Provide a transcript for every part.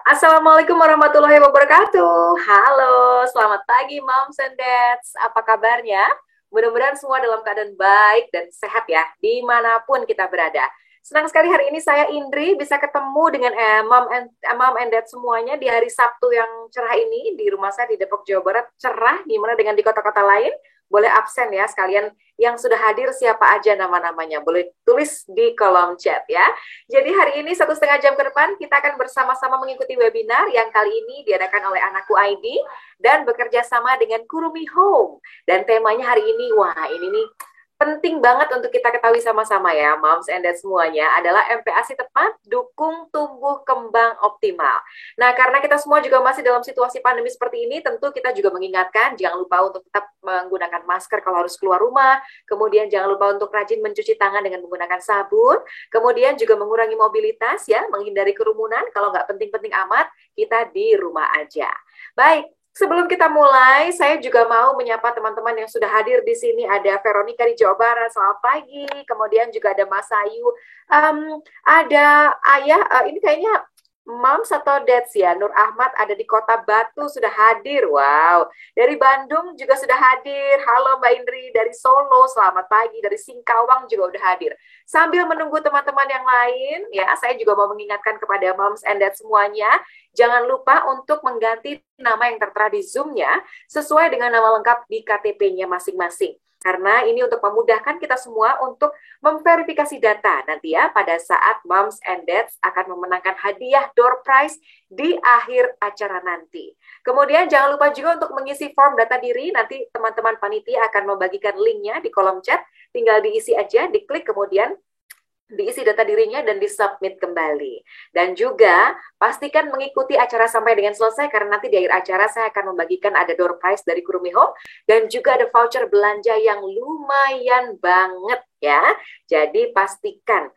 Assalamualaikum warahmatullahi wabarakatuh. Halo, selamat pagi moms and dads. Apa kabarnya? Mudah-mudahan semua dalam keadaan baik dan sehat ya, dimanapun kita berada. Senang sekali hari ini saya Indri bisa ketemu dengan mom and dad semuanya di hari Sabtu yang cerah ini di rumah saya di Depok, Jawa Barat. Cerah, gimana dengan di kota-kota lain? Boleh absen ya sekalian yang sudah hadir siapa aja nama-namanya. Boleh tulis di kolom chat ya. Jadi hari ini 1,5 jam ke depan kita akan bersama-sama mengikuti webinar yang kali ini diadakan oleh Anakku ID dan bekerja sama dengan Kurumi Home. Dan temanya hari ini, wah ini nih penting banget untuk kita ketahui sama-sama ya, moms and dad semuanya, adalah MPASI tepat, dukung tumbuh kembang optimal. Nah, karena kita semua juga masih dalam situasi pandemi seperti ini, tentu kita juga mengingatkan, jangan lupa untuk tetap menggunakan masker kalau harus keluar rumah, kemudian jangan lupa untuk rajin mencuci tangan dengan menggunakan sabun, kemudian juga mengurangi mobilitas ya, menghindari kerumunan, kalau nggak penting-penting amat, kita di rumah aja. Baik, sebelum kita mulai, saya juga mau menyapa teman-teman yang sudah hadir di sini. Ada Veronica di Jawa Barat, selamat pagi. Kemudian juga ada Mas Ayu. Ada Ayah, ini kayaknya Moms atau Dads ya. Nur Ahmad ada di Kota Batu, sudah hadir. Wow. Dari Bandung juga sudah hadir. Halo Mbak Indri, dari Solo, selamat pagi. Dari Singkawang juga udah hadir. Sambil menunggu teman-teman yang lain, ya saya juga mau mengingatkan kepada Moms and Dads semuanya, jangan lupa untuk mengganti nama yang tertera di Zoom-nya sesuai dengan nama lengkap di KTP-nya masing-masing. Karena ini untuk memudahkan kita semua untuk memverifikasi data nanti ya pada saat Moms and Dads akan memenangkan hadiah door prize di akhir acara nanti. Kemudian jangan lupa juga untuk mengisi form data diri, nanti teman-teman panitia akan membagikan linknya di kolom chat, tinggal diisi aja, diklik kemudian diisi data dirinya dan disubmit kembali. Dan juga pastikan mengikuti acara sampai dengan selesai karena nanti di akhir acara saya akan membagikan ada door prize dari Kurumi Home dan juga ada voucher belanja yang lumayan banget ya. Jadi pastikan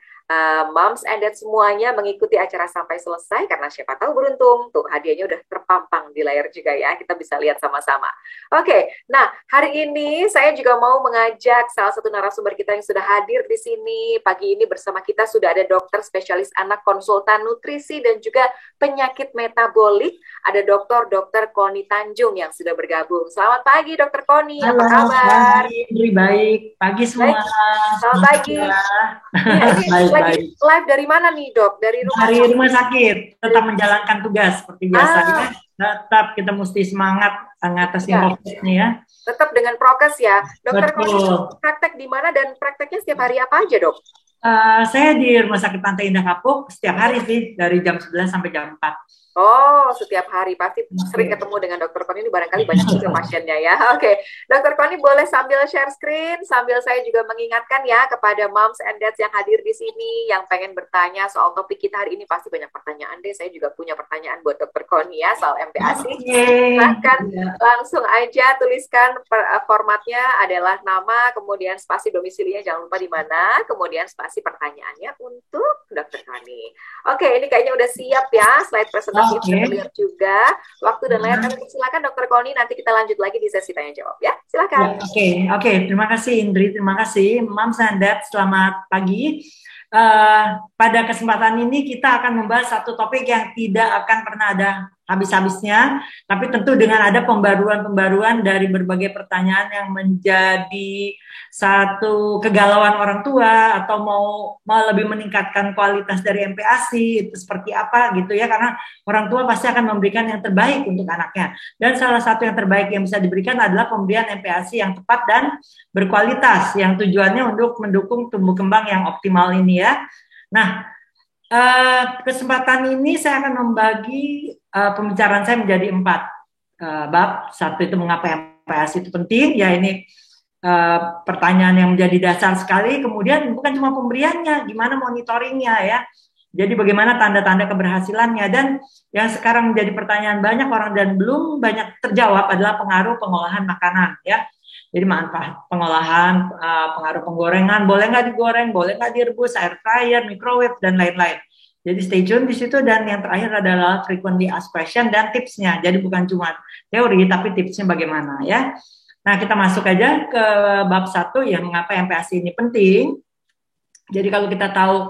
moms and dad semuanya mengikuti acara sampai selesai karena siapa tahu beruntung. Tuh hadiahnya udah terpampang di layar juga ya. Kita bisa lihat sama-sama. Oke, nah hari ini saya juga mau mengajak salah satu narasumber kita yang sudah hadir di sini. Pagi ini bersama kita sudah ada dokter spesialis anak, konsultan nutrisi dan juga penyakit metabolik. Ada Dr. Koni Tanjung yang sudah bergabung. Selamat pagi Dokter Koni, apa Halo, kabar? baik, Indri, baik. Pagi semua. Baik, selamat Semangat pagi. ya. Iya, ini Baik, lagi baik. live dari mana nih dok? Dari rumah Dari sakit? rumah sakit, tetap menjalankan tugas seperti biasa ya. Ah, Tetap kita mesti semangat ngatasin iya. COVID nih ya. Tetap dengan prokes ya. Dokter Koni Betul. praktek di mana dan prakteknya setiap hari apa aja dok? Saya di Rumah Sakit Pantai Indah Kapuk setiap hari sih, dari jam 11 sampai jam 4. Oh, setiap hari pasti sering Oke. ketemu dengan Dokter Koni ini barangkali banyak juga pasiennya ya. Oke, Dokter Koni boleh sambil share screen, sambil saya juga mengingatkan ya kepada moms and dads yang hadir di sini, yang pengen bertanya soal topik kita hari ini pasti banyak pertanyaan deh. Saya juga punya pertanyaan buat Dokter Koni ya soal MPASI. Oke. Silahkan Ya. langsung aja tuliskan formatnya adalah nama, kemudian spasi domisilinya jangan lupa di mana, kemudian spasi pertanyaannya untuk Dokter Koni. Oke, ini kayaknya udah siap ya, slide presentasinya sudah Oke. terlihat juga. Waktu dan layar kami silakan Dokter Koni, nanti kita lanjut lagi di sesi tanya jawab ya. Ya, Silakan. oke, oke. Terima kasih Indri, terima kasih Mam Sandat. Selamat pagi. Pada kesempatan ini kita akan membahas satu topik yang tidak akan pernah ada habis-habisnya, tapi tentu dengan ada pembaruan-pembaruan dari berbagai pertanyaan yang menjadi satu kegalauan orang tua atau mau lebih meningkatkan kualitas dari MPASI itu seperti apa gitu ya, karena orang tua pasti akan memberikan yang terbaik untuk anaknya. Dan salah satu yang terbaik yang bisa diberikan adalah pemberian MPASI yang tepat dan berkualitas, yang tujuannya untuk mendukung tumbuh kembang yang optimal ini ya. Nah, kesempatan ini saya akan membagi pembicaraan saya menjadi 4 bab. Satu itu mengapa MPASI itu penting, ya ini pertanyaan yang menjadi dasar sekali. Kemudian bukan cuma pemberiannya, gimana monitoringnya ya. Jadi bagaimana tanda-tanda keberhasilannya, dan yang sekarang menjadi pertanyaan banyak orang dan belum banyak terjawab adalah pengaruh pengolahan makanan ya. Jadi manfaat pengolahan, pengaruh penggorengan, boleh nggak digoreng, boleh nggak direbus, air fryer, microwave, dan lain-lain. Jadi stay tune di situ, dan yang terakhir adalah frequently asked question dan tipsnya. Jadi bukan cuma teori, tapi tipsnya bagaimana ya. Nah, kita masuk aja ke bab 1 ya, mengapa MPASI ini penting. Jadi kalau kita tahu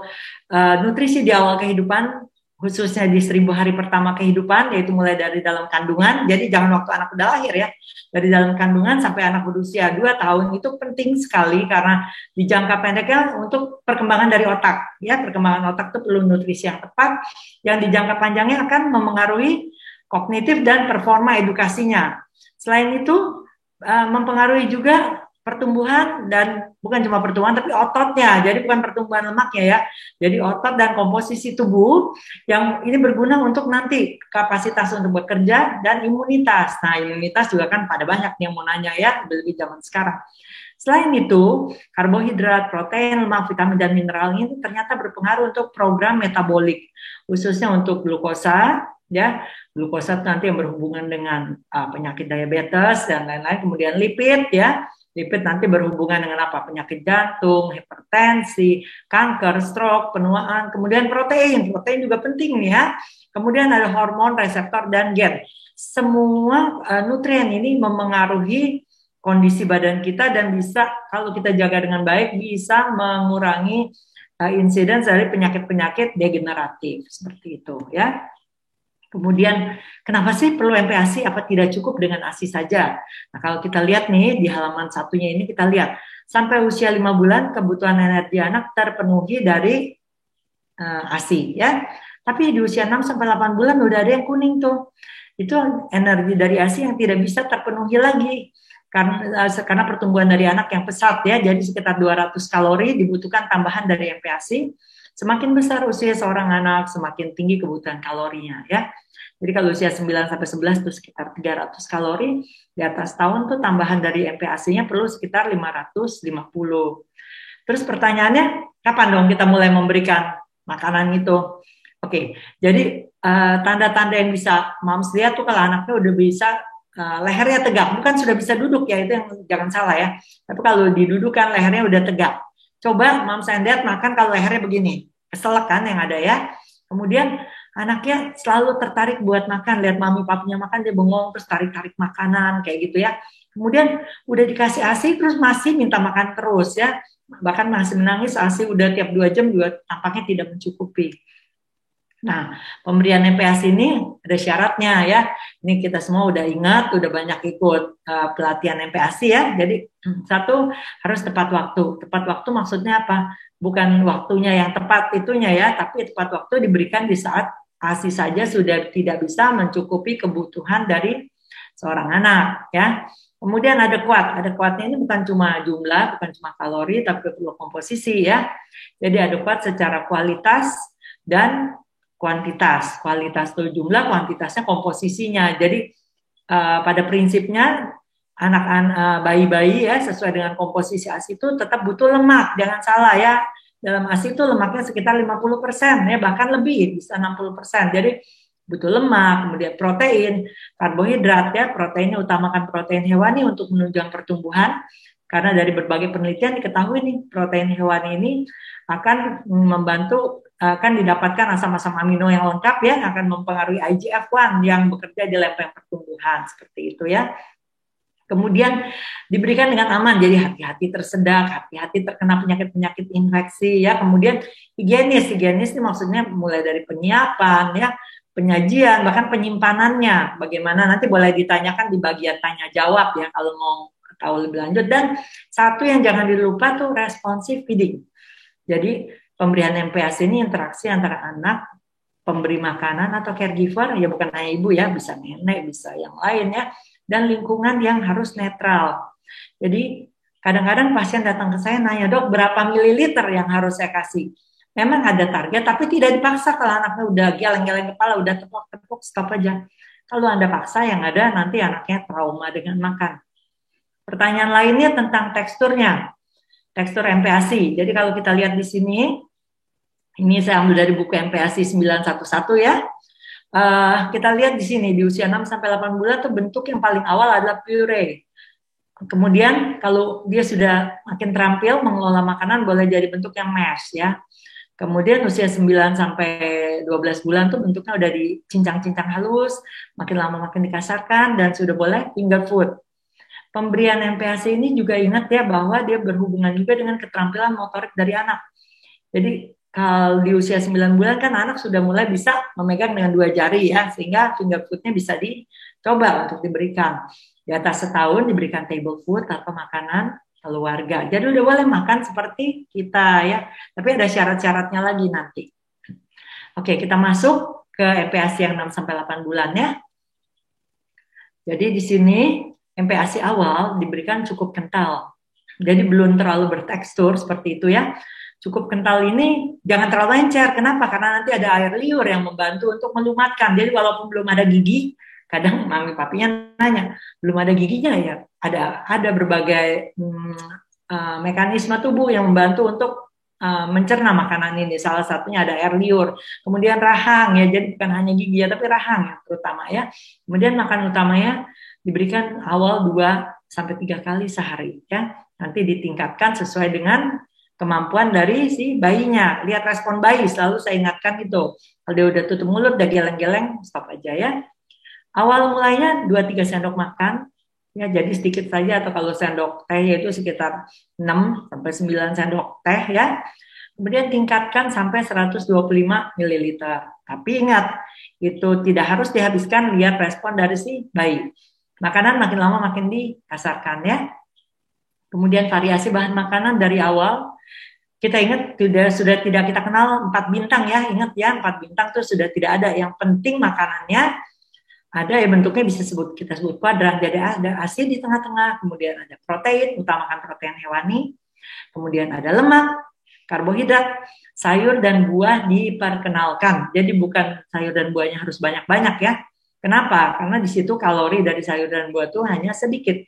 nutrisi di awal kehidupan, khususnya di 1000 hari pertama kehidupan, yaitu mulai dari dalam kandungan. Jadi jangan waktu anak udah lahir ya, dari dalam kandungan sampai anak berusia 2 tahun itu penting sekali karena di jangka pendeknya untuk perkembangan dari otak. Ya, perkembangan otak itu perlu nutrisi yang tepat, yang di jangka panjangnya akan memengaruhi kognitif dan performa edukasinya. Selain itu mempengaruhi juga pertumbuhan dan bukan cuma pertumbuhan tapi ototnya. Jadi bukan pertumbuhan lemaknya ya. Jadi otot dan komposisi tubuh yang ini berguna untuk nanti kapasitas untuk bekerja dan imunitas. Nah, imunitas juga kan pada banyak yang mau nanya ya, lebih zaman sekarang. Selain itu, karbohidrat, protein, lemak, vitamin, dan mineral ini ternyata berpengaruh untuk program metabolik, khususnya untuk glukosa, ya, glukosa nanti yang berhubungan dengan penyakit diabetes dan lain-lain, kemudian lipid, ya, lipid nanti berhubungan dengan apa? Penyakit jantung, hipertensi, kanker, stroke, penuaan, kemudian protein juga penting nih ya. Kemudian ada hormon, reseptor, dan gen. Semua nutrien ini memengaruhi kondisi badan kita dan bisa kalau kita jaga dengan baik bisa mengurangi insiden dari penyakit-penyakit degeneratif seperti itu ya. Kemudian kenapa sih perlu MPASI? Apa tidak cukup dengan ASI saja? Nah, kalau kita lihat nih di halaman satunya ini kita lihat sampai usia 5 bulan kebutuhan energi anak terpenuhi dari ASI ya. Tapi di usia 6 sampai 8 bulan udah ada yang kuning tuh. Itu energi dari ASI yang tidak bisa terpenuhi lagi karena pertumbuhan dari anak yang pesat ya. Jadi sekitar 200 kalori dibutuhkan tambahan dari MPASI. Semakin besar usia seorang anak, semakin tinggi kebutuhan kalorinya ya. Jadi kalau usia 9 sampai 11 itu sekitar 300 kalori, di atas tahun tuh tambahan dari MPASI-nya perlu sekitar 550. Terus pertanyaannya, kapan dong kita mulai memberikan makanan itu? Oke, jadi tanda-tanda yang bisa moms lihat tuh kalau anaknya udah bisa lehernya tegak, bukan sudah bisa duduk ya, itu yang jangan salah ya. Tapi kalau didudukkan lehernya udah tegak. Coba moms and dad makan kalau lehernya begini, keselak kan yang ada ya. Kemudian anaknya selalu tertarik buat makan, lihat mami papinya makan dia bengong terus tarik-tarik makanan kayak gitu ya. Kemudian udah dikasih ASI terus masih minta makan terus ya, bahkan masih menangis, ASI udah tiap 2 jam juga tampaknya tidak mencukupi. Nah, pemberian MPASI ini ada syaratnya ya. Ini kita semua udah ingat, udah banyak ikut pelatihan MPASI ya. Jadi satu harus tepat waktu. Tepat waktu maksudnya apa? Bukan waktunya yang tepat itunya ya, tapi tepat waktu diberikan di saat ASI saja sudah tidak bisa mencukupi kebutuhan dari seorang anak ya. Kemudian ada kuat. Ada kuatnya ini bukan cuma jumlah, bukan cuma kalori, tapi perlu komposisi ya. Jadi ada kuat secara kualitas dan kuantitas. Kualitas itu jumlah, kuantitasnya komposisinya. Jadi pada prinsipnya anak-anak bayi-bayi ya sesuai dengan komposisi ASI itu tetap butuh lemak. Jangan salah ya. Dalam ASI itu lemaknya sekitar 50% ya, bahkan lebih bisa 60%. Jadi butuh lemak, kemudian protein, karbohidrat ya. Proteinnya utamakan protein hewani untuk menunjang pertumbuhan. Karena dari berbagai penelitian diketahui nih protein hewani ini akan membantu akan didapatkan asam-asam amino yang lengkap ya, akan mempengaruhi IGF-1 yang bekerja di lempeng pertumbuhan seperti itu ya. Kemudian diberikan dengan aman, jadi hati-hati tersedak, hati-hati terkena penyakit-penyakit infeksi ya. Kemudian higienis ini maksudnya mulai dari penyiapan ya, penyajian, bahkan penyimpanannya. Bagaimana nanti boleh ditanyakan di bagian tanya jawab ya kalau mau tahu lebih lanjut. Dan satu yang jangan dilupa tuh responsive feeding. Jadi pemberian MPASI ini interaksi antara anak, pemberi makanan atau caregiver, ya bukan hanya ibu ya, bisa nenek, bisa yang lain ya, dan lingkungan yang harus netral. Jadi kadang-kadang pasien datang ke saya nanya, dok berapa mililiter yang harus saya kasih? Memang ada target, tapi tidak dipaksa kalau anaknya udah geleng-geleng kepala, udah tepuk-tepuk, stop aja. Kalau Anda paksa, yang ada nanti anaknya trauma dengan makan. Pertanyaan lainnya tentang teksturnya. Tekstur MPASI. Jadi kalau kita lihat di sini, ini saya ambil dari buku MPASI 911 ya. Kita lihat di sini di usia 6 sampai 8 bulan tuh bentuk yang paling awal adalah puree. Kemudian kalau dia sudah makin terampil mengelola makanan boleh jadi bentuk yang mash ya. Kemudian usia 9 sampai 12 bulan tuh bentuknya udah dicincang-cincang halus, makin lama makin dikasarkan dan sudah boleh finger food. Pemberian MPASI ini juga ingat ya bahwa dia berhubungan juga dengan keterampilan motorik dari anak. Jadi kalau di usia 9 bulan kan anak sudah mulai bisa memegang dengan 2 jari ya, sehingga finger foodnya bisa dicoba untuk diberikan. Di atas setahun diberikan table food atau makanan keluarga. Jadi udah boleh makan seperti kita ya, tapi ada syarat-syaratnya lagi nanti. Oke, kita masuk ke MPASI yang 6 sampai 8 bulan ya. Jadi di sini MPASI awal diberikan cukup kental. Jadi belum terlalu bertekstur seperti itu ya. Cukup kental ini jangan terlalu encer. Kenapa? Karena nanti ada air liur yang membantu untuk melumatkan. Jadi walaupun belum ada gigi, kadang mami papinya nanya, belum ada giginya ya. Ada berbagai mekanisme tubuh yang membantu untuk mencerna makanan ini. Salah satunya ada air liur, kemudian rahang ya. Jadi bukan hanya gigi ya, tapi rahang ya terutama ya. Kemudian makan utamanya diberikan awal 2 sampai 3 kali sehari ya. Nanti ditingkatkan sesuai dengan kemampuan dari si bayinya. Lihat respon bayi, selalu saya ingatkan itu. Kalau dia udah tutup mulut, udah geleng-geleng, stop aja ya. Awal mulanya 2-3 sendok makan, ya jadi sedikit saja, atau kalau sendok teh itu sekitar 6 sampai 9 sendok teh ya. Kemudian tingkatkan sampai 125 ml. Tapi ingat, itu tidak harus dihabiskan, lihat respon dari si bayi. Makanan makin lama makin dikasarkan ya. Kemudian variasi bahan makanan dari awal. Kita ingat sudah tidak kita kenal 4 bintang ya, ingat ya 4 bintang itu sudah tidak ada. Yang penting makanannya ada ya, bentuknya bisa kita sebut kuadrat. Jadi ada asin di tengah-tengah, kemudian ada protein, utamakan protein hewani, kemudian ada lemak, karbohidrat, sayur dan buah diperkenalkan. Jadi bukan sayur dan buahnya harus banyak-banyak ya. Kenapa? Karena di situ kalori dari sayur dan buah itu hanya sedikit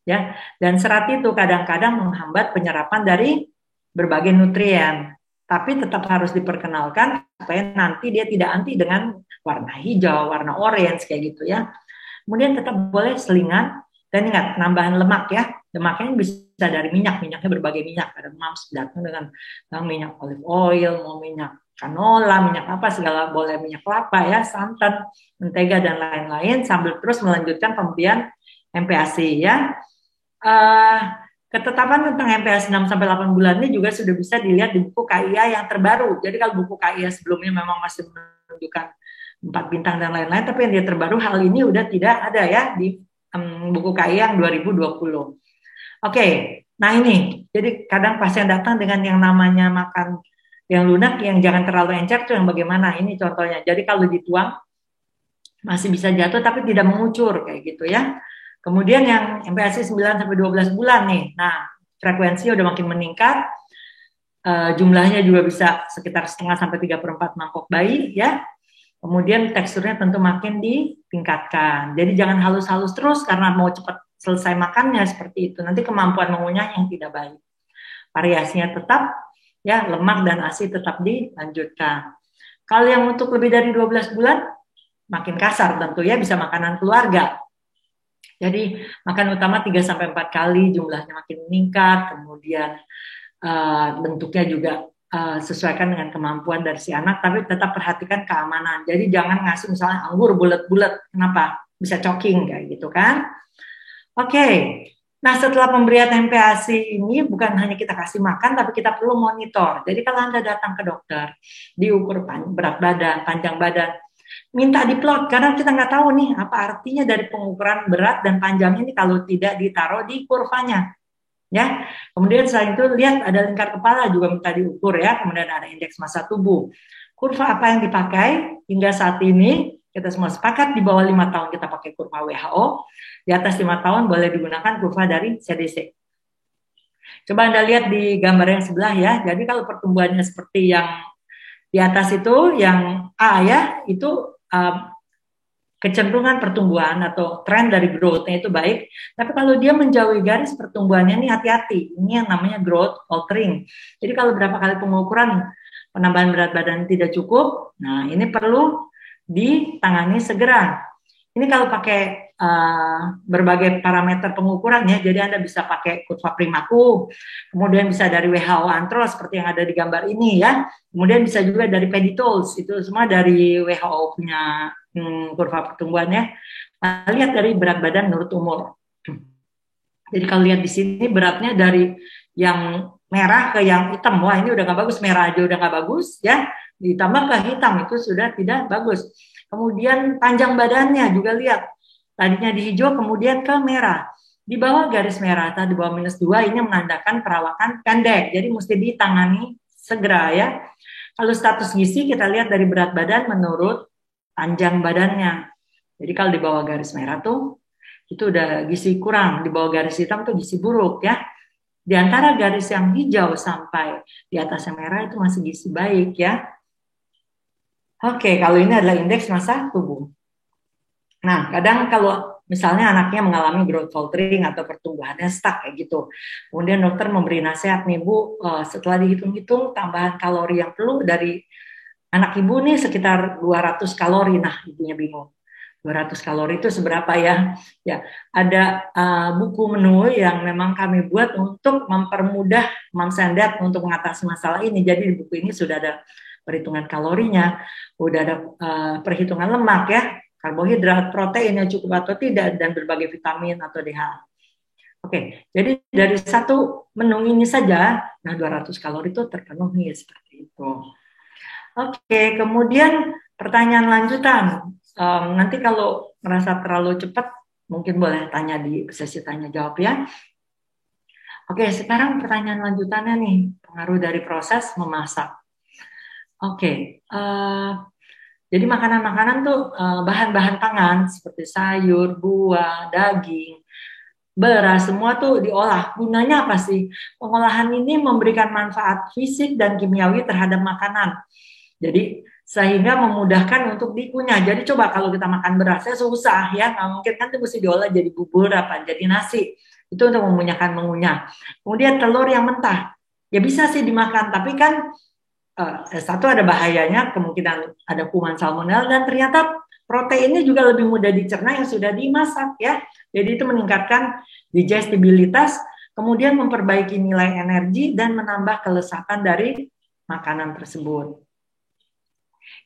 ya. Dan serat itu kadang-kadang menghambat penyerapan dari berbagai nutrien, tapi tetap harus diperkenalkan supaya nanti dia tidak anti dengan warna hijau, warna orange kayak gitu ya. Kemudian tetap boleh selingan, dan ingat nambahan lemak ya. Lemaknya bisa dari minyaknya berbagai minyak. Ada mams datang dengan minyak olive oil, mau minyak canola, minyak apa segala boleh, minyak kelapa ya, santan, mentega dan lain-lain, sambil terus melanjutkan pemberian MPASI ya. Ketetapan tentang MPASI 6 sampai 8 bulan ini juga sudah bisa dilihat di buku KIA yang terbaru. Jadi kalau buku KIA sebelumnya memang masih menunjukkan 4 bintang dan lain-lain, tapi yang dia terbaru hal ini udah tidak ada ya di buku KIA yang 2020. Oke, nah ini, jadi kadang pasien datang dengan yang namanya makan yang lunak, yang jangan terlalu encer tuh yang bagaimana? Ini contohnya. Jadi kalau dituang masih bisa jatuh tapi tidak mengucur kayak gitu ya. Kemudian yang MPASI 9 sampai 12 bulan nih. Nah, frekuensi udah makin meningkat. Jumlahnya juga bisa sekitar setengah sampai 3/4 mangkok bayi ya. Kemudian teksturnya tentu makin ditingkatkan. Jadi jangan halus-halus terus karena mau cepat selesai makannya seperti itu. Nanti kemampuan mengunyah yang tidak baik. Variasinya tetap ya, lemak dan ASI tetap dilanjutkan. Kalau yang untuk lebih dari 12 bulan makin kasar tentu ya, bisa makanan keluarga. Jadi makan utama 3 sampai 4 kali, jumlahnya makin meningkat, kemudian bentuknya juga sesuaikan dengan kemampuan dari si anak, tapi tetap perhatikan keamanan. Jadi jangan ngasih misalnya anggur bulat-bulat, kenapa? Bisa choking kayak gitu kan. Oke. Nah, setelah pemberian MPASI ini bukan hanya kita kasih makan, tapi kita perlu monitor. Jadi kalau Anda datang ke dokter, diukur berat badan, panjang badan, minta diplot, karena kita nggak tahu nih apa artinya dari pengukuran berat dan panjangnya ini kalau tidak ditaruh di kurvanya. Ya, kemudian selain itu lihat ada lingkar kepala juga minta diukur ya, kemudian ada indeks massa tubuh. Kurva apa yang dipakai hingga saat ini kita semua sepakat di bawah 5 tahun kita pakai kurva WHO, di atas 5 tahun boleh digunakan kurva dari CDC. Coba Anda lihat di gambar yang sebelah ya. Jadi kalau pertumbuhannya seperti yang di atas itu, yang A ya, itu kecenderungan pertumbuhan atau tren dari growth-nya itu baik. Tapi kalau dia menjauhi garis pertumbuhannya ini hati-hati. Ini yang namanya growth altering. Jadi kalau berapa kali pengukuran penambahan berat badan tidak cukup, nah ini perlu ditangani segera. Ini kalau pakai berbagai parameter pengukuran ya, jadi Anda bisa pakai kurva Primaku, kemudian bisa dari WHO Antro seperti yang ada di gambar ini ya, kemudian bisa juga dari Peditols, itu semua dari WHO punya kurva pertumbuhannya. Nah, lihat dari berat badan menurut umur. Jadi kalau lihat di sini beratnya dari yang merah ke yang hitam, wah ini udah nggak bagus, merah aja udah nggak bagus ya, ditambah ke hitam itu sudah tidak bagus. Kemudian panjang badannya juga lihat, tadinya di hijau kemudian ke merah, di bawah garis merah atau di bawah -2 ini menandakan perawakan pendek, jadi mesti ditangani segera ya. Kalau status gizi kita lihat dari berat badan menurut panjang badannya. Jadi kalau di bawah garis merah tuh itu udah gizi kurang, di bawah garis hitam tuh gizi buruk ya. Di antara garis yang hijau sampai di atas yang merah itu masih gizi baik ya. Oke, kalau ini adalah indeks massa tubuh. Nah, kadang kalau misalnya anaknya mengalami growth faltering atau pertumbuhannya stuck kayak gitu. Kemudian dokter memberi nasihat nih Bu, setelah dihitung-hitung tambahan kalori yang perlu dari anak ibu nih sekitar 200 kalori. Nah, ibunya bingung. 200 kalori itu seberapa ya? Ya, ada buku menu yang memang kami buat untuk mempermudah Moms and Dad untuk mengatasi masalah ini. Jadi di buku ini sudah ada perhitungan kalorinya, udah ada perhitungan lemak ya, karbohidrat, protein yang cukup atau tidak, dan berbagai vitamin atau DHA. Oke, jadi dari satu menu ini saja, nah 200 kalori itu terpenuhi seperti itu. Oke, kemudian pertanyaan lanjutan. Nanti kalau merasa terlalu cepat, mungkin boleh tanya di sesi tanya jawab ya. Oke, sekarang pertanyaan lanjutannya nih, pengaruh dari proses memasak. Oke, jadi makanan-makanan tuh bahan-bahan pangan seperti sayur, buah, daging, beras, semua tuh diolah. Gunanya apa sih? Pengolahan ini memberikan manfaat fisik dan kimiawi terhadap makanan. Jadi sehingga memudahkan untuk dikunyah. Jadi coba kalau kita makan berasnya susah ya, nggak mungkin kan itu mesti diolah jadi bubur apa, jadi nasi. Itu untuk mengunyah. Kemudian telur yang mentah, ya bisa sih dimakan, tapi kan satu ada bahayanya, kemungkinan ada kuman salmonella, dan ternyata proteinnya juga lebih mudah dicerna yang sudah dimasak ya. Jadi itu meningkatkan digestibilitas, kemudian memperbaiki nilai energi dan menambah kelezatan dari makanan tersebut.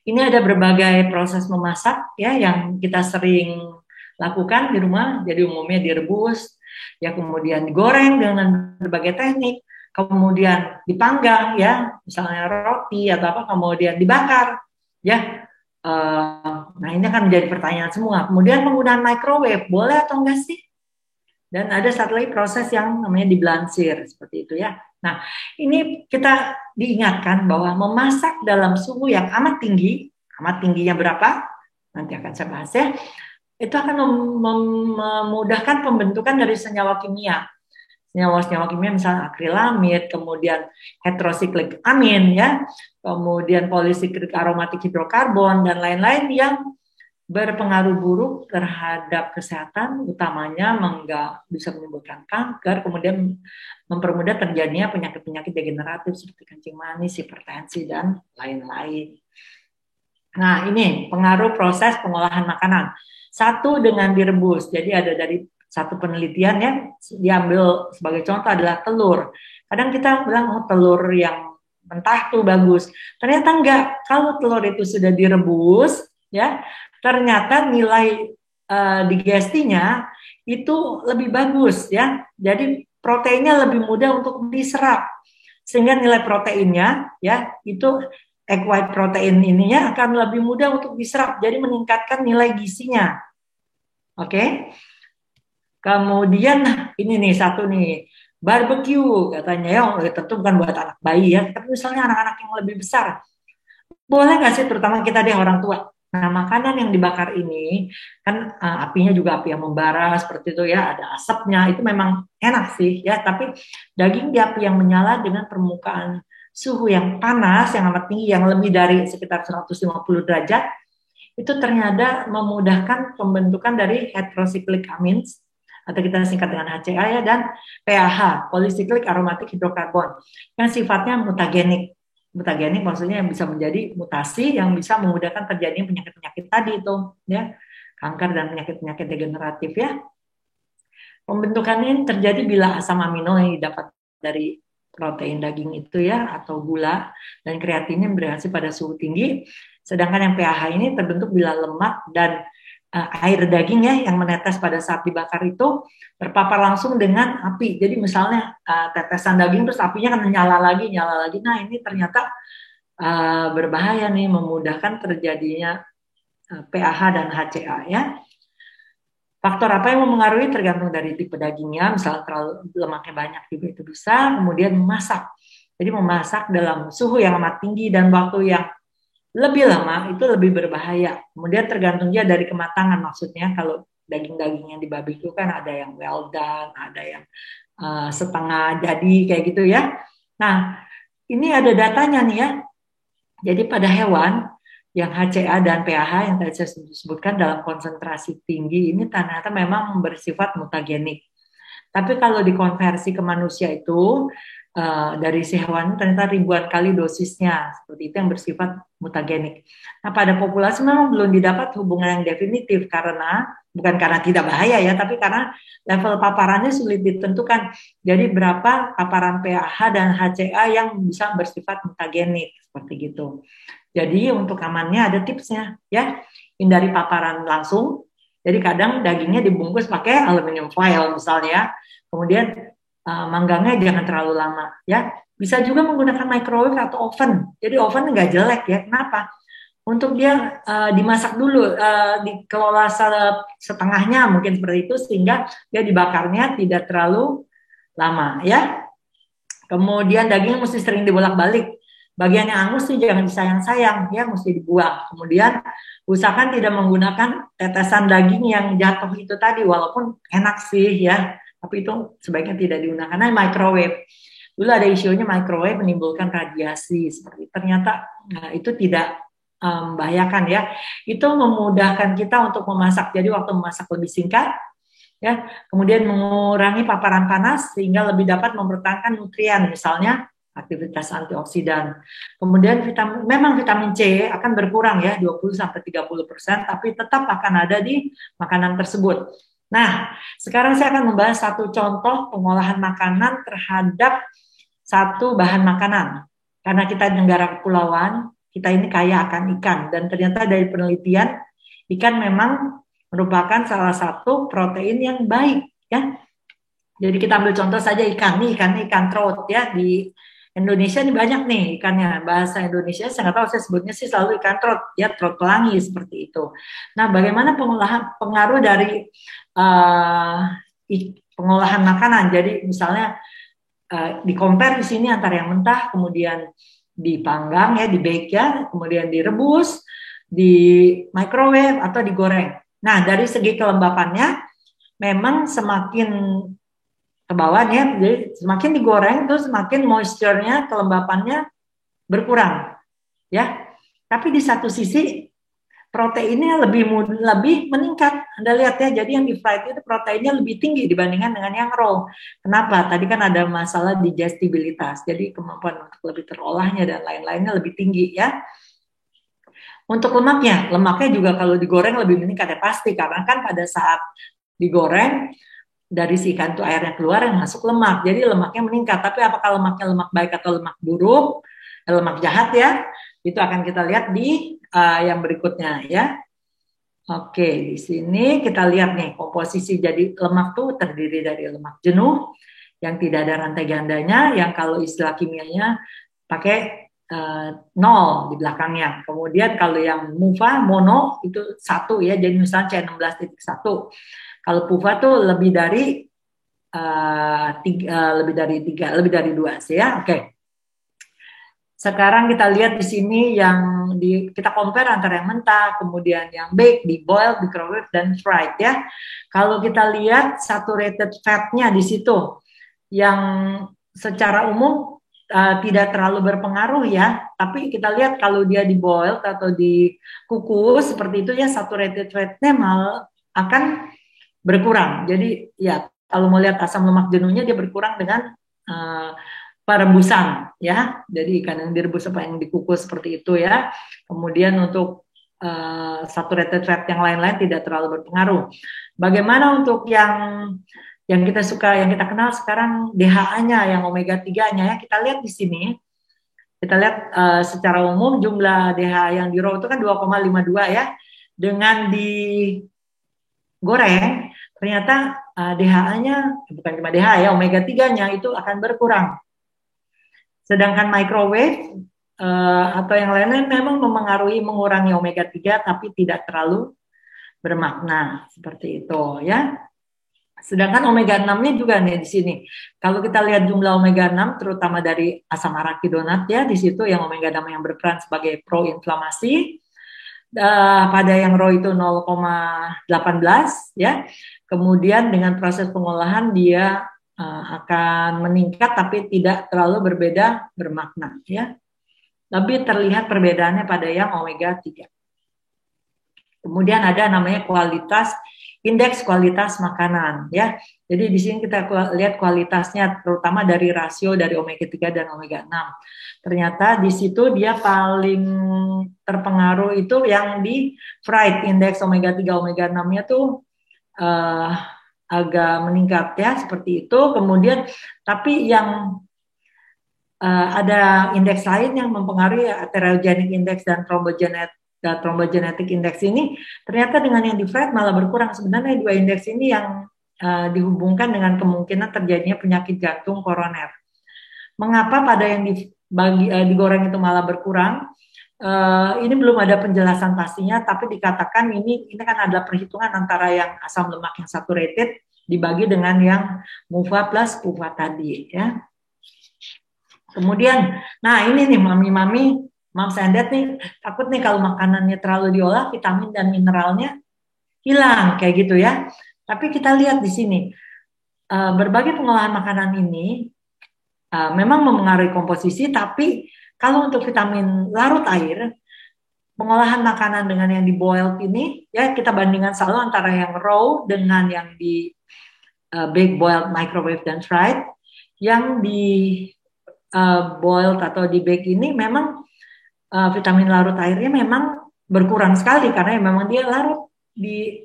Ini ada berbagai proses memasak ya yang kita sering lakukan di rumah. Jadi umumnya direbus, ya kemudian digoreng dengan berbagai teknik, kemudian dipanggang ya, misalnya roti atau apa, kemudian dibakar ya. Nah ini akan menjadi pertanyaan semua. Kemudian penggunaan microwave boleh atau enggak sih? Dan ada satu lagi proses yang namanya diblansir seperti itu ya. Nah, ini kita diingatkan bahwa memasak dalam suhu yang amat tingginya berapa? Nanti akan saya bahas ya. Itu akan memudahkan pembentukan dari senyawa kimia. Senyawa-senyawa kimia misalnya akrilamid, kemudian heterosiklik amin ya, kemudian polisiklik aromatik hidrokarbon dan lain-lain yang berpengaruh buruk terhadap kesehatan, utamanya bisa menimbulkan kanker, kemudian mempermudah terjadinya penyakit-penyakit degeneratif seperti kencing manis, hipertensi, dan lain-lain. Nah, ini pengaruh proses pengolahan makanan. Satu dengan direbus, jadi ada dari satu penelitian ya, diambil sebagai contoh adalah telur. Kadang kita bilang, oh telur yang mentah tuh bagus. Ternyata enggak, kalau telur itu sudah direbus, ya ternyata nilai digestinya itu lebih bagus ya. Jadi proteinnya lebih mudah untuk diserap. Sehingga nilai proteinnya ya itu egg white protein ininya akan lebih mudah untuk diserap. Jadi meningkatkan nilai gizinya. Oke. Kemudian ini nih satu nih, barbecue katanya ya, tentu bukan buat anak bayi ya, tapi misalnya anak-anak yang lebih besar. Boleh nggak sih, terutama kita deh orang tua. Nah, makanan yang dibakar ini kan apinya juga api yang membara seperti itu ya, ada asapnya, itu memang enak sih ya, tapi daging di api yang menyala dengan permukaan suhu yang panas, yang amat tinggi, yang lebih dari sekitar 150 derajat, itu ternyata memudahkan pembentukan dari heterocyclic amines, atau kita singkat dengan HCA ya, dan PAH, polycyclic aromatic hydrocarbon, yang sifatnya mutagenik. Mutagenik maksudnya yang bisa menjadi mutasi yang bisa memudahkan terjadinya penyakit-penyakit tadi itu ya, kanker dan penyakit-penyakit degeneratif ya. Pembentukan ini terjadi bila asam amino yang didapat dari protein daging itu ya, atau gula dan kreatinnya bereaksi pada suhu tinggi, sedangkan yang pH ini terbentuk bila lemak dan air daging ya yang menetes pada saat dibakar itu terpapar langsung dengan api. Jadi misalnya tetesan daging terus apinya kan nyala lagi, nyala lagi. Nah ini ternyata berbahaya nih, memudahkan terjadinya PAH dan HCA ya. Faktor apa yang mempengaruhi tergantung dari tipe dagingnya, misalnya terlalu lemaknya banyak juga itu bisa. Kemudian memasak, jadi memasak dalam suhu yang amat tinggi dan waktu yang lebih lama itu lebih berbahaya. Kemudian tergantung juga dari kematangan, maksudnya kalau daging-daging yang di babi itu kan ada yang well done, ada yang setengah jadi kayak gitu ya. Nah ini ada datanya nih ya. Jadi pada hewan yang HCA dan PAH yang tadi saya sebutkan dalam konsentrasi tinggi ini ternyata memang bersifat mutagenik. Tapi kalau dikonversi ke manusia itu dari si hewan ternyata ribuan kali dosisnya, seperti itu yang bersifat mutagenik. Nah pada populasi memang belum didapat hubungan yang definitif karena bukan karena tidak bahaya ya, tapi karena level paparannya sulit ditentukan. Jadi berapa paparan PAH dan HCA yang bisa bersifat mutagenik seperti gitu. Jadi untuk amannya ada tipsnya ya, hindari paparan langsung. Jadi kadang dagingnya dibungkus pakai aluminium foil misalnya, kemudian manggangnya jangan terlalu lama ya. Bisa juga menggunakan microwave atau oven. Jadi oven nggak jelek ya. Kenapa? Untuk dia dimasak dulu, dikelola setengahnya mungkin seperti itu sehingga dia dibakarnya tidak terlalu lama ya. Kemudian dagingnya mesti sering dibolak-balik. Bagian yang angus sih jangan disayang-sayang, ya mesti dibuang. Kemudian usahakan tidak menggunakan tetesan daging yang jatuh itu tadi, walaupun enak sih ya, tapi itu sebaiknya tidak digunakan. Nah, microwave. Dulu ada isunya microwave menimbulkan radiasi, seperti ternyata itu tidak membahayakan ya. Itu memudahkan kita untuk memasak. Jadi waktu memasak lebih singkat, ya. Kemudian mengurangi paparan panas sehingga lebih dapat mempertahankan nutrien, misalnya aktivitas antioksidan. Kemudian memang vitamin C akan berkurang ya 20-30%, tapi tetap akan ada di makanan tersebut. Nah, sekarang saya akan membahas satu contoh pengolahan makanan terhadap satu bahan makanan. Karena kita di negara kepulauan, kita ini kaya akan ikan, dan ternyata dari penelitian ikan memang merupakan salah satu protein yang baik ya. Jadi kita ambil contoh saja ikan nih, ikan trout ya, di Indonesia ini banyak nih ikannya. Bahasa Indonesia saya nggak tahu, saya sebutnya sih selalu ikan trout ya, trout pelangi seperti itu. Nah, bagaimana pengaruh dari uh, pengolahan makanan? Jadi misalnya di compare di sini antara yang mentah, kemudian dipanggang ya, di bake ya, kemudian direbus, di microwave atau digoreng. Nah, dari segi kelembapannya memang semakin ke bawah ya, jadi semakin digoreng terus semakin moisture-nya, kelembapannya berkurang ya. Tapi di satu sisi proteinnya lebih meningkat. Anda lihat ya, jadi yang di fried itu proteinnya lebih tinggi dibandingkan dengan yang raw. Kenapa? Tadi kan ada masalah digestibilitas, jadi kemampuan untuk lebih terolahnya dan lain-lainnya lebih tinggi ya. Untuk lemaknya juga kalau digoreng lebih meningkat ya pasti, karena kan pada saat digoreng dari si ikan itu airnya keluar yang masuk lemak, jadi lemaknya meningkat. Tapi apakah lemaknya lemak baik atau lemak buruk, lemak jahat ya, itu akan kita lihat di yang berikutnya ya. Oke, di sini kita lihat nih komposisi. Jadi lemak tuh terdiri dari lemak jenuh yang tidak ada rantai gandanya, yang kalau istilah kimianya pakai nol di belakangnya. Kemudian kalau yang MUFA mono itu 1 ya, jadi misalnya C16.1. Kalau PUFA tuh lebih dari lebih dari 2 sih ya. Oke. Sekarang kita lihat di sini yang kita compare antara yang mentah, kemudian yang bake, di boil, microwave, dan fried ya. Kalau kita lihat saturated fat-nya di situ, yang secara umum tidak terlalu berpengaruh ya, tapi kita lihat kalau dia di boil atau dikukus seperti itu ya, saturated fat-nya malah akan berkurang. Jadi ya kalau mau lihat asam lemak jenuhnya dia berkurang dengan perebusan ya. Jadi ikan yang direbus apa yang dikukus seperti itu ya. Kemudian untuk saturated fat yang lain-lain tidak terlalu berpengaruh. Bagaimana untuk yang kita suka, yang kita kenal sekarang DHA-nya, yang omega 3-nya ya, kita lihat di sini. Kita lihat secara umum jumlah DHA yang di raw itu kan 2,52 ya. Dengan di goreng, ternyata DHA-nya, bukan cuma DHA ya, omega 3-nya itu akan berkurang. Sedangkan microwave atau yang lainnya memang memengaruhi mengurangi omega 3 tapi tidak terlalu bermakna seperti itu ya. Sedangkan omega 6-nya juga nih di sini. Kalau kita lihat jumlah omega 6 terutama dari asam arachidonat ya, di situ yang omega 6 yang berperan sebagai proinflamasi. Pada yang raw itu 0,18 ya. Kemudian dengan proses pengolahan dia akan meningkat tapi tidak terlalu berbeda bermakna ya. Lebih terlihat perbedaannya pada yang omega 3. Kemudian ada namanya indeks kualitas makanan ya. Jadi di sini kita lihat kualitasnya terutama dari rasio dari omega 3 dan omega 6. Ternyata di situ dia paling terpengaruh itu yang di fried, indeks omega 3 omega 6-nya tuh agak meningkat ya seperti itu. Kemudian tapi yang ada indeks lain yang mempengaruhi atherogenic index dan thrombogenetic index ini ternyata dengan yang di fried malah berkurang. Sebenarnya dua indeks ini yang dihubungkan dengan kemungkinan terjadinya penyakit jantung koroner. Mengapa pada yang digoreng itu malah berkurang? Ini belum ada penjelasan pastinya, tapi dikatakan ini kan adalah perhitungan antara yang asam lemak yang saturated dibagi dengan yang MUFA plus PUFA tadi ya. Kemudian, nah ini nih mami-mami, Moms and Dad nih takut nih kalau makanannya terlalu diolah, vitamin dan mineralnya hilang kayak gitu ya. Tapi kita lihat di sini, berbagai pengolahan makanan ini memang memengaruhi komposisi, tapi kalau untuk vitamin larut air, pengolahan makanan dengan yang di boiled ini, ya kita bandingkan selalu antara yang raw dengan yang di bake, boiled, microwave, dan fried. Yang di boiled atau di bake ini memang vitamin larut airnya memang berkurang sekali karena memang dia larut di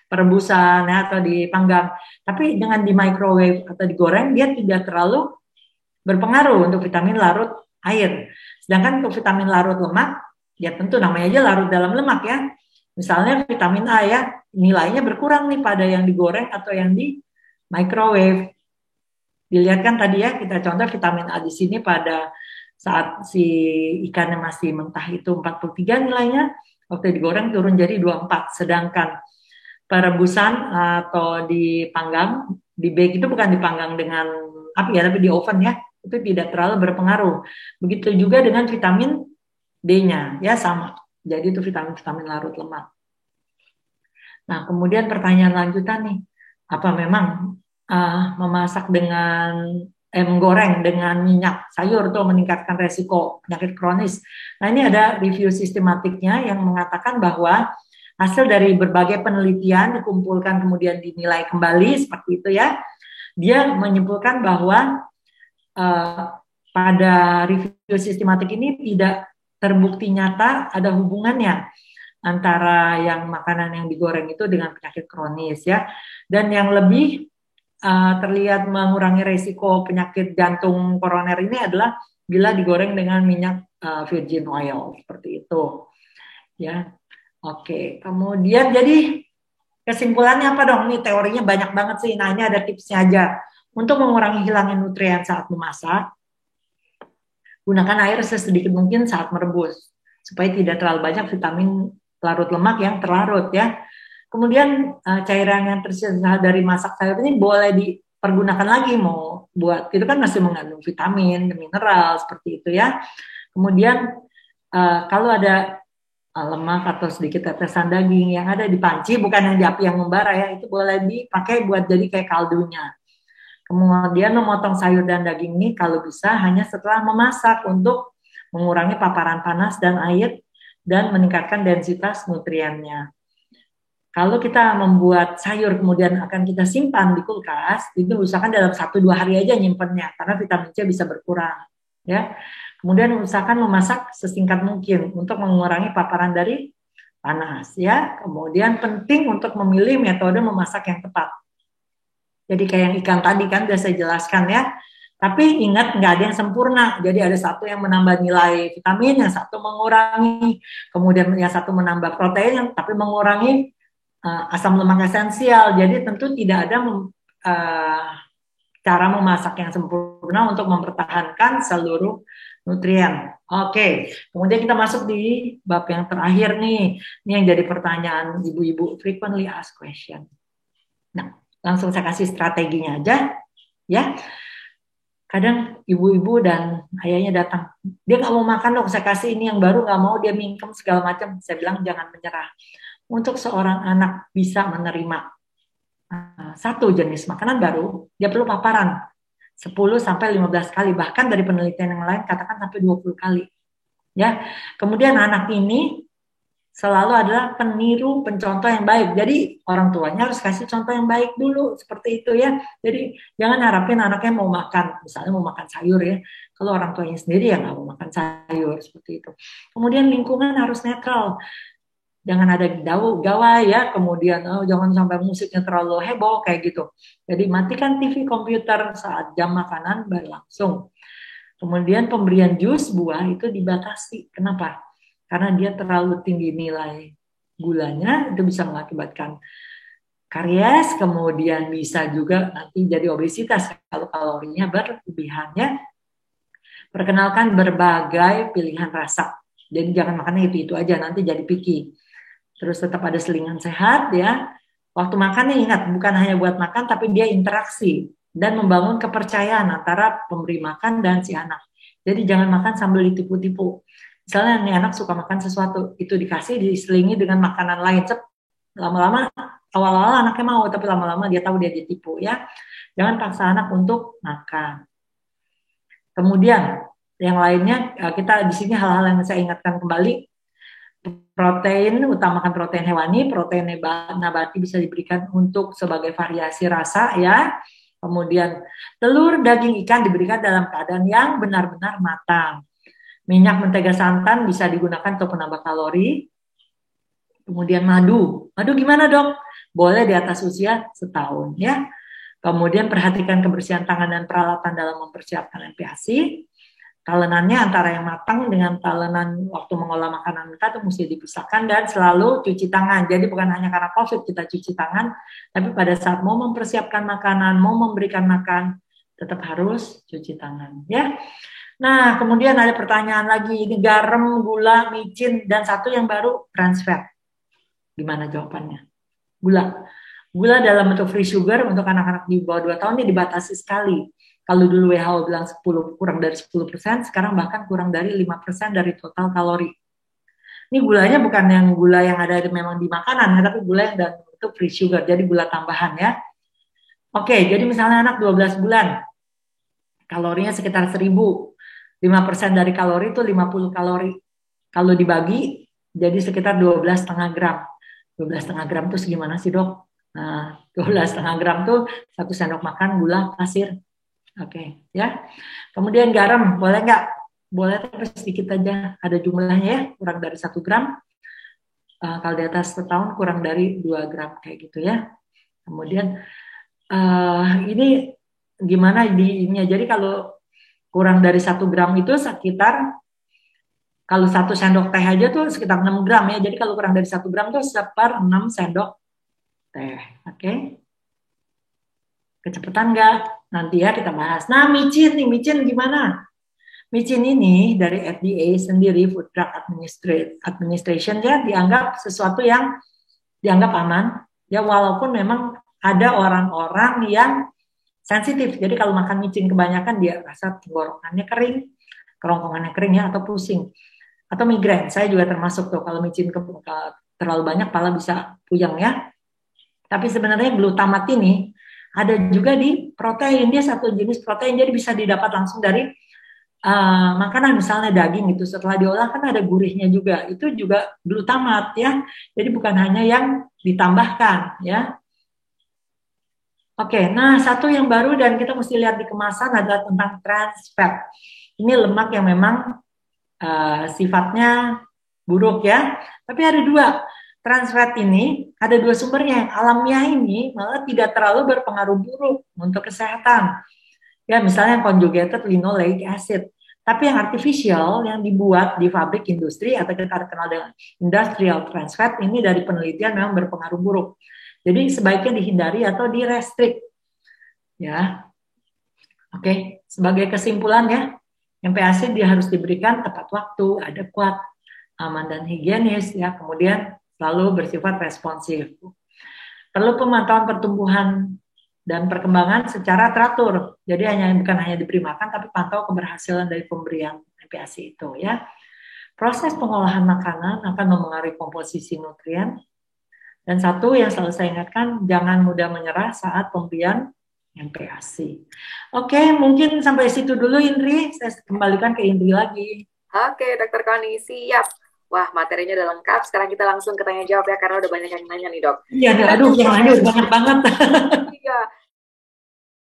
perebusan ya, atau dipanggang. Tapi dengan di microwave atau digoreng dia tidak terlalu berpengaruh untuk vitamin larut air. Sedangkan untuk vitamin larut lemak, ya tentu namanya aja larut dalam lemak ya. Misalnya vitamin A ya, nilainya berkurang nih pada yang digoreng atau yang di microwave. Dilihat kan tadi ya, kita contoh vitamin A di sini pada saat si ikannya masih mentah itu 43 nilainya, waktu digoreng turun jadi 24. Sedangkan perebusan atau dipanggang, di bake itu bukan dipanggang dengan api ya, tapi di oven ya, itu tidak terlalu berpengaruh. Begitu juga dengan vitamin D-nya, ya sama. Jadi itu vitamin larut lemak. Nah, kemudian pertanyaan lanjutan nih, apa memang memasak dengan menggoreng dengan minyak sayur tuh meningkatkan resiko penyakit kronis? Nah, ini ada review sistematiknya yang mengatakan bahwa hasil dari berbagai penelitian dikumpulkan kemudian dinilai kembali seperti itu ya. Dia menyimpulkan bahwa pada review sistematik ini tidak terbukti nyata ada hubungannya antara yang makanan yang digoreng itu dengan penyakit kronis ya. Dan yang lebih terlihat mengurangi resiko penyakit jantung koroner ini adalah bila digoreng dengan minyak virgin oil seperti itu ya. Oke, kemudian jadi kesimpulannya apa dong? Ini teorinya banyak banget sih. Nah, ini ada tipsnya aja. Untuk mengurangi hilangnya nutrien saat memasak, gunakan air sesedikit mungkin saat merebus supaya tidak terlalu banyak vitamin larut lemak yang terlarut ya. Kemudian cairan yang tersisa dari masak sayur ini boleh dipergunakan lagi, mau buat itu kan masih mengandung vitamin, mineral seperti itu ya. Kemudian kalau ada lemak atau sedikit tetesan daging yang ada di panci, bukan yang di api yang membara ya, itu boleh dipakai buat jadi kayak kaldunya. Kemudian memotong sayur dan daging ini kalau bisa hanya setelah memasak untuk mengurangi paparan panas dan air dan meningkatkan densitas nutriennya. Kalau kita membuat sayur kemudian akan kita simpan di kulkas, itu usahakan dalam 1-2 hari aja nyimpennya karena vitamin C bisa berkurang. Ya. Kemudian usahakan memasak sesingkat mungkin untuk mengurangi paparan dari panas. Ya. Kemudian penting untuk memilih metode memasak yang tepat. Jadi kayak yang ikan tadi kan sudah saya jelaskan ya. Tapi ingat nggak ada yang sempurna. Jadi ada satu yang menambah nilai vitamin, yang satu mengurangi. Kemudian yang satu menambah protein, tapi mengurangi asam lemak esensial. Jadi tentu tidak ada cara memasak yang sempurna untuk mempertahankan seluruh nutrien. Oke, kemudian kita masuk di bab yang terakhir nih. Ini yang jadi pertanyaan ibu-ibu, frequently asked question. Nah, langsung saya kasih strateginya aja, ya. Kadang ibu-ibu dan ayahnya datang, dia nggak mau makan dok, saya kasih ini yang baru nggak mau, dia mingkem segala macam. Saya bilang jangan menyerah. Untuk seorang anak bisa menerima satu jenis makanan baru, dia perlu paparan 10 sampai 15 kali, bahkan dari penelitian yang lain katakan sampai 20 kali. Ya. Kemudian anak ini selalu adalah peniru, pencontoh yang baik. Jadi orang tuanya harus kasih contoh yang baik dulu, seperti itu ya. Jadi jangan harapin anaknya mau makan, misalnya mau makan sayur ya. Kalau orang tuanya sendiri ya nggak mau makan sayur, seperti itu. Kemudian lingkungan harus netral. Jangan ada gawai ya, kemudian jangan sampai musiknya terlalu heboh kayak gitu. Jadi matikan TV komputer saat jam makanan berlangsung. Kemudian pemberian jus buah itu dibatasi. Kenapa? Karena dia terlalu tinggi nilai gulanya, itu bisa mengakibatkan karies, kemudian bisa juga nanti jadi obesitas kalau kalorinya berlebihannya. Perkenalkan berbagai pilihan rasa. Jadi jangan makannya itu aja, nanti jadi picky. Terus tetap ada selingan sehat ya. Waktu makannya ingat, bukan hanya buat makan, tapi dia interaksi dan membangun kepercayaan antara pemberi makan dan si anak. Jadi jangan makan sambil ditipu-tipu. Misalnya nih anak suka makan sesuatu, itu dikasih diselingi dengan makanan lain. Lama-lama, awal-awal anaknya mau, tapi lama-lama dia tahu dia ditipu ya. Jangan paksa anak untuk makan. Kemudian yang lainnya, kita di sini hal-hal yang saya ingatkan kembali. Protein, utamakan protein hewani, protein nabati bisa diberikan untuk sebagai variasi rasa ya. Kemudian telur, daging ikan diberikan dalam keadaan yang benar-benar matang. Minyak, mentega, santan bisa digunakan untuk penambah kalori. Kemudian madu gimana dok? Boleh di atas usia setahun ya. Kemudian perhatikan kebersihan tangan dan peralatan dalam mempersiapkan MPASI. Talenannya antara yang matang dengan talenan waktu mengolah makanan kita itu mesti dipisahkan dan selalu cuci tangan. Jadi bukan hanya karena COVID kita cuci tangan, tapi pada saat mau mempersiapkan makanan, mau memberikan makan, tetap harus cuci tangan. Ya. Nah, kemudian ada pertanyaan lagi, ini garam, gula, micin, dan satu yang baru, trans fat. Gimana jawabannya? Gula dalam bentuk free sugar untuk anak-anak di bawah 2 tahun ini dibatasi sekali. Kalau dulu WHO bilang 10, kurang dari 10%, sekarang bahkan kurang dari 5% dari total kalori. Ini gulanya bukan yang gula yang ada memang di makanan, ya, tapi gula yang dalam bentuk free sugar, jadi gula tambahan ya. Oke, jadi misalnya anak 12 bulan, kalorinya sekitar 1000, 5% dari kalori itu 50 kalori. Kalau dibagi, jadi sekitar 12,5 gram. 12,5 gram itu segimana sih dok? Nah, 12,5 gram tuh 1 sendok makan gula pasir. Oke, ya. Kemudian garam, boleh nggak? Boleh tapi sedikit aja. Ada jumlahnya ya, kurang dari 1 gram. Kalau di atas setahun kurang dari 2 gram kayak gitu ya. Kemudian ini gimana di-nya? Jadi kalau kurang dari 1 gram itu sekitar, kalau 1 sendok teh aja tuh sekitar 6 gram ya. Jadi kalau kurang dari 1 gram tuh 1/6 sendok teh. Oke. Kecepatan nggak? Nanti ya kita bahas. Nah, micin gimana? Micin ini dari FDA sendiri, Food Drug Administration ya, dianggap sesuatu yang dianggap aman. Ya walaupun memang ada orang-orang yang sensitif. Jadi kalau makan micin kebanyakan dia rasa tenggorokannya kering, kerongkongannya kering ya, atau pusing. Atau migrain. Saya juga termasuk tuh kalau micin terlalu banyak kepala bisa puyeng ya. Tapi sebenarnya glutamat ini ada juga di protein, dia satu jenis protein, jadi bisa didapat langsung dari makanan, misalnya daging itu setelah diolah kan ada gurihnya juga, itu juga glutamat ya, jadi bukan hanya yang ditambahkan ya. Oke, nah satu yang baru dan kita mesti lihat di kemasan adalah tentang trans fat. Ini lemak yang memang sifatnya buruk ya, tapi ada 2. Trans fat ini ada 2 sumbernya. Yang alamiah ini malah tidak terlalu berpengaruh buruk untuk kesehatan. Ya, misalnya conjugated linoleic acid. Tapi yang artificial, yang dibuat di pabrik industri atau kita kenal dengan industrial trans fat, ini dari penelitian memang berpengaruh buruk. Jadi sebaiknya dihindari atau direstrik. Ya, oke. Sebagai kesimpulan ya, MPASI dia harus diberikan tepat waktu, adekuat, aman dan higienis ya. Kemudian selalu bersifat responsif. Perlu pemantauan pertumbuhan dan perkembangan secara teratur. Jadi bukan hanya diberi makan, tapi pantau keberhasilan dari pemberian MPASI itu ya. Proses pengolahan makanan akan memengaruhi komposisi nutrien. Dan satu yang selalu saya ingatkan, jangan mudah menyerah saat pemberian MPASI. Oke, mungkin sampai situ dulu Indri. Saya kembalikan ke Indri lagi. Oke, Dokter Koni, siap. Wah, materinya udah lengkap. Sekarang kita langsung ke tanya jawab ya, karena udah banyak yang nanya nih, Dok. Iya, aduh, yang lanjut banget banget. Iya,